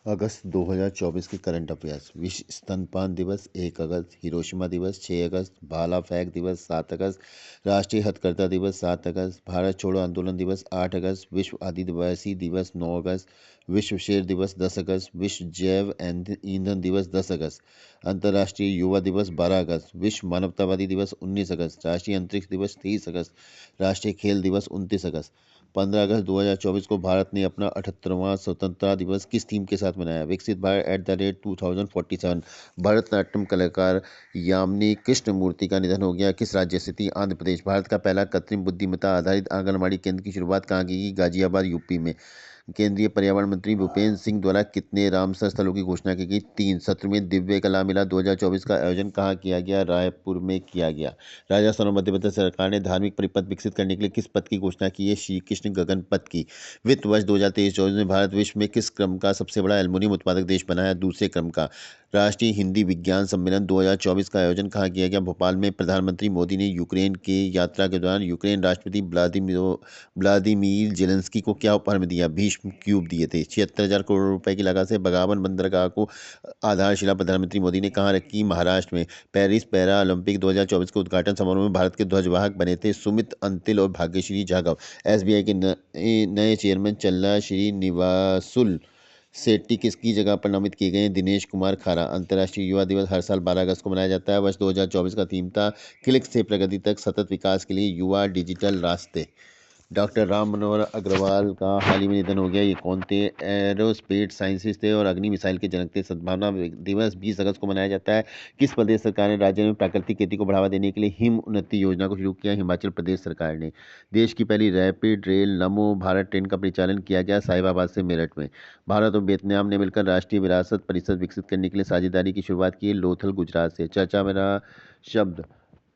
अगस्त 2024 के current affairs. विश्व स्तनपान दिवस 1 अगस्त, हिरोशिमा दिवस 6 अगस्त, भाला फेंक दिवस 7 अगस्त, राष्ट्रीय हथकरघा दिवस 7 अगस्त, भारत छोड़ो आंदोलन दिवस 8 अगस्त, विश्व आदिवासी दिवस 9 अगस्त, विश्व शेर दिवस 10 अगस्त, विश्व जैव ईंधन दिवस 10 अगस्त, अंतर्राष्ट्रीय युवा दिवस 12 अगस्त, विश्व मानवतावादी दिवस 19 अगस्त, राष्ट्रीय अंतरिक्ष दिवस 23 अगस्त, राष्ट्रीय खेल दिवस 29 अगस्त। 15 अगस्त 2024 को भारत ने अपना 78वां स्वतंत्रता दिवस किस थीम के साथ मनाया? विकसित भारत @2047। भरतनाट्यम कलाकार यामिनी कृष्णमूर्ति का निधन हो गया। किस राज्य से थी? आंध्र प्रदेश। भारत का पहला कृत्रिम बुद्धिमत्ता आधारित आंगनबाड़ी केंद्र की शुरुआत कहाँ की गई? गाजियाबाद, यूपी में। केंद्रीय पर्यावरण मंत्री भूपेंद्र सिंह द्वारा कितने रामसर स्थलों की घोषणा की गई? 3। 17वें दिव्य कला मेला 2024 का आयोजन कहाँ किया गया? रायपुर में किया गया। राजस्थान और मध्य प्रदेश सरकार ने धार्मिक परिपथ विकसित करने के लिए किस पथ की घोषणा की है? श्री कृष्ण गगन पथ की। वित्त वर्ष 2023-24 में भारत विश्व में किस क्रम का सबसे बड़ा एल्युमिनियम उत्पादक देश बना है? दूसरे क्रम का। राष्ट्रीय हिंदी विज्ञान सम्मेलन 2024 का आयोजन कहाँ किया गया? भोपाल में। प्रधानमंत्री मोदी ने यूक्रेन के यात्रा के दौरान यूक्रेन राष्ट्रपति व्लादिमीर जेलेंस्की को क्या उपहार में दिया? भीष्म क्यूब दिए थे। 76,000 करोड़ रुपए की लागत से बगावन बंदरगाह को आधारशिला प्रधानमंत्री मोदी ने कहाँ रखी? महाराष्ट्र में। पेरिस पैरा ओलंपिक 2024 के उद्घाटन समारोह में भारत के ध्वजवाहक बने थे सुमित अंतिल और भाग्यश्री जाधव। एसबीआई के नए चेयरमैन चल्ला श्रीनिवासुलु सेट्टी किसकी जगह पर नामित किए गए हैं? दिनेश कुमार खारा। अंतर्राष्ट्रीय युवा दिवस हर साल 12 अगस्त को मनाया जाता है। वर्ष 2024 का थीम था क्लिक से प्रगति तक सतत विकास के लिए युवा डिजिटल रास्ते। डॉक्टर राम मनोहर अग्रवाल का हाल ही में निधन हो गया। ये कौन थे? एरोस्पेस साइंटिस्ट थे और अग्नि मिसाइल के जनक थे। सद्भावना दिवस 20 अगस्त को मनाया जाता है। किस प्रदेश सरकार ने राज्य में प्राकृतिक खेती को बढ़ावा देने के लिए हिम उन्नति योजना को शुरू किया? हिमाचल प्रदेश सरकार ने। देश की पहली रैपिड रेल नमो भारत ट्रेन का परिचालन किया गया साहिबाबाद से मेरठ में। भारत और वियतनाम ने मिलकर राष्ट्रीय विरासत परिषद विकसित करने के लिए साझेदारी की शुरुआत की है लोथल, गुजरात से। चर्चा में रहा शब्द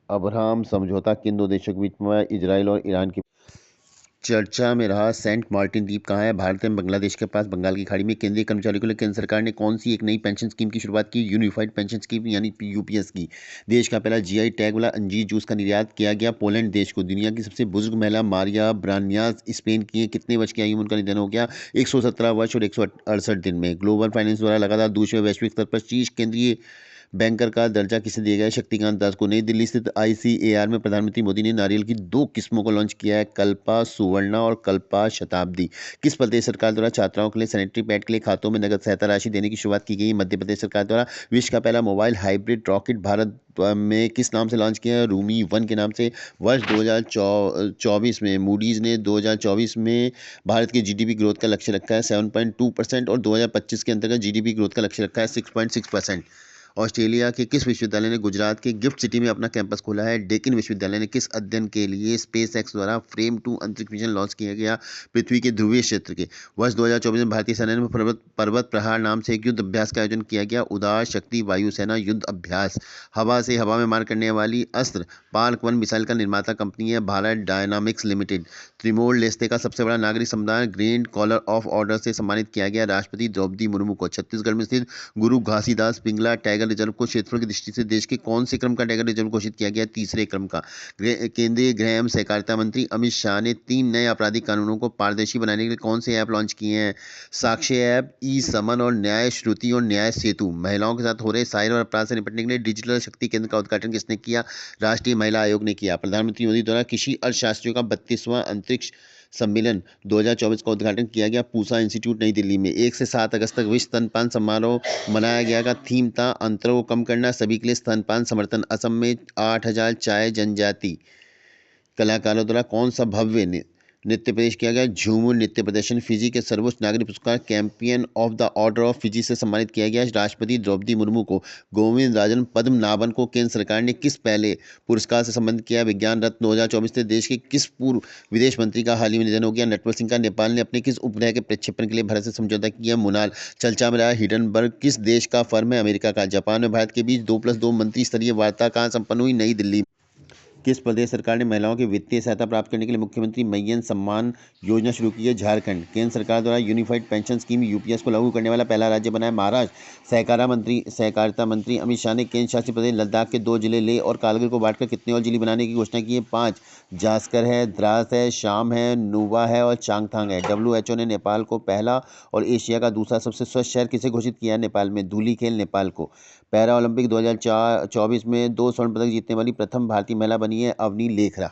अब्राहम समझौता किन दो देशों के बीच में? इजराइल और ईरान के। चर्चा में रहा सेंट मार्टिन द्वीप कहाँ है? भारत में बांग्लादेश के पास बंगाल की खाड़ी में। केंद्रीय कर्मचारियों के लिए केंद्र सरकार ने कौन सी एक नई पेंशन स्कीम की शुरुआत की? यूनिफाइड पेंशन स्कीम यानी यूपीएस की। देश का पहला जीआई टैग वाला अंजीर जूस का निर्यात किया गया पोलैंड देश को। दुनिया की सबसे बुजुर्ग महिला मारिया ब्रान्यास स्पेन की है। कितने वर्ष की आयु में उनका निधन हो गया? 117 वर्ष और 168 दिन में। ग्लोबल फाइनेंस द्वारा लगातार दूसरे वैश्विक स्तर पर शीर्ष केंद्रीय बैंकर का दर्जा किसे दिया गया? शक्तिकांत दास को। नई दिल्ली स्थित आईसीएआर में प्रधानमंत्री मोदी ने नारियल की 2 किस्मों को लॉन्च किया है, कल्पा सुवर्णा और कल्पा शताब्दी। किस प्रदेश सरकार द्वारा छात्राओं के लिए सैनिटरी पैड के लिए खातों में नगद सहायता राशि देने की शुरुआत की गई? मध्य प्रदेश सरकार द्वारा। विश्व का पहला मोबाइल हाइब्रिड रॉकेट भारत में किस नाम से लॉन्च किया? रूमी 1 के नाम से। वर्ष 2024 में मूडीज ने 2024 में भारत की जीडीपी ग्रोथ का लक्ष्य रखा है 7.2% और 2025 के अंतर्गत जीडीपी ग्रोथ का लक्ष्य रखा है 6.6%। ऑस्ट्रेलिया के किस विश्वविद्यालय ने गुजरात के गिफ्ट सिटी में अपना कैंपस खोला है? डेकिन विश्वविद्यालय ने। किस अध्ययन के लिए स्पेस एक्स द्वारा फ्रेम 2 अंतरिक्ष मिशन लॉन्च किया गया? पृथ्वी के ध्रुवीय क्षेत्र के। वर्ष 2024 में भारतीय सेना में पर्वत प्रहार नाम से एक युद्ध अभ्यास का आयोजन किया गया, उदार शक्ति वायुसेना युद्ध अभ्यास। हवा से हवा में मार करने वाली अस्त्र पार्क 1 मिसाइल का निर्माता कंपनी है भारत डायनामिक्स लिमिटेड। त्रिमोर लेस्ते का सबसे बड़ा नागरिक समुदाय ग्रैंड कॉलर ऑफ ऑर्डर से सम्मानित किया गया राष्ट्रपति द्रौपदी मुर्मू को। छत्तीसगढ़ में स्थित गुरु घासीदास पिंगला टाइगर रिजर्व को क्षेत्रफल की दृष्टि से देश के कौन से क्रम का टाइगर रिजर्व घोषित किया गया? तीसरे क्रम का। केंद्रीय गृह एवं सहकारिता मंत्री अमित शाह ने 3 नए आपराधिक कानूनों को पारदर्शी बनाने के लिए कौन से ऐप लॉन्च किए हैं? साक्ष्य ऐप, ई समन और न्याय श्रुति और न्याय सेतु। महिलाओं के साथ हो रहे साइबर अपराध से निपटने के लिए डिजिटल शक्ति केंद्र का उद्घाटन किसने किया? राष्ट्रीय महिला आयोग ने किया। प्रधानमंत्री मोदी द्वारा कृषि अर्थशास्त्रियों का 32वां अंतरिक्ष सम्मेलन 2024 का उद्घाटन किया गया पूसा इंस्टीट्यूट नई दिल्ली में। 1 से 7 अगस्त तक विश्व स्तनपान समारोह मनाया गया का थीम था अंतरों को कम करना, सभी के लिए स्तनपान समर्थन। असम में 8,000 चाय जनजाति कलाकारों द्वारा कौन सा भव्य नृत्य पेश किया गया? झूमर नृत्य प्रदर्शन। फिजी के सर्वोच्च नागरिक पुरस्कार champion of the order of Fiji से सम्मानित किया गया राष्ट्रपति द्रौपदी मुर्मू को। गोविंद राजन पद्मनाभन को केंद्र सरकार ने किस पहले पुरस्कार से सम्मानित किया? विज्ञान रत्न 2024 से। देश के किस पूर्व विदेश मंत्री का हाल ही में निधन हो गया? नटवर सिंह का। नेपाल ने अपने किस उपग्रह के प्रक्षेपण के लिए भारत से समझौता किया? मुनाल। चर्चा में रहा हिडनबर्ग किस देश का फर्म है? अमेरिका का। जापान और भारत के बीच 2+2 मंत्री स्तरीय वार्ता कहाँ संपन्न हुई? नई दिल्ली। किस प्रदेश सरकार ने महिलाओं की वित्तीय सहायता प्राप्त करने के लिए मुख्यमंत्री महियन सम्मान योजना शुरू की है? झारखंड। केंद्र सरकार द्वारा यूनिफाइड पेंशन स्कीम यूपीएस को लागू करने वाला पहला राज्य बना है महाराष्ट्र। सहकारिता मंत्री अमित शाह ने केंद्र शासित प्रदेश लद्दाख के 2 जिले लेह और कारगिल को बांटकर कितने और जिले बनाने की घोषणा की है? 5। जास्कर है, द्रास है, शाम है, नुवा है और चांगथांग है। WHO ने नेपाल को पहला और एशिया का दूसरा सबसे स्वच्छ शहर किसे घोषित किया है? नेपाल में। धूलीखेल नेपाल को। पैरा ओलंपिक 2024 में 2 स्वर्ण पदक जीतने वाली प्रथम भारतीय महिला बनी है अवनी लेखरा।